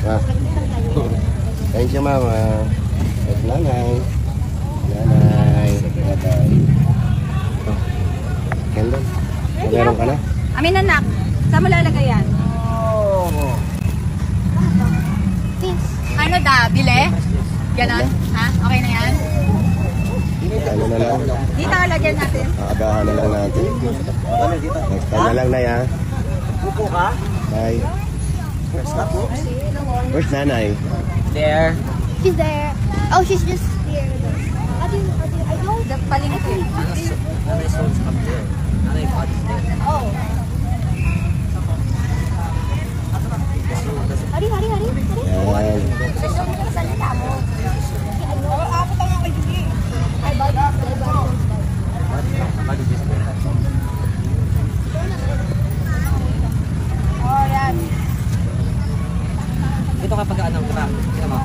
Ah. Thank you, mama. At nanay. Nanay. Nanay. Oh. Kendall, meron ka na? Amin anak, saan mo lalagay yan? Ano da, bile? Ganon? Ha? Okay na yan? Ano na lang? Dito lagyan natin. Agahan na lang natin. Next time na lang na ya. Upo ka? Bye. Where's nanay? There. She's there. Oh, she's just here. I don't. The palingki. Nanay soul's up there. Nanay body's there. Oh. Hari. Yan. Salita mo. Abot ang ako yun. Ay, body. Body's just there. Oh, yan. Ito kapag ano, diba? Tingnan mo.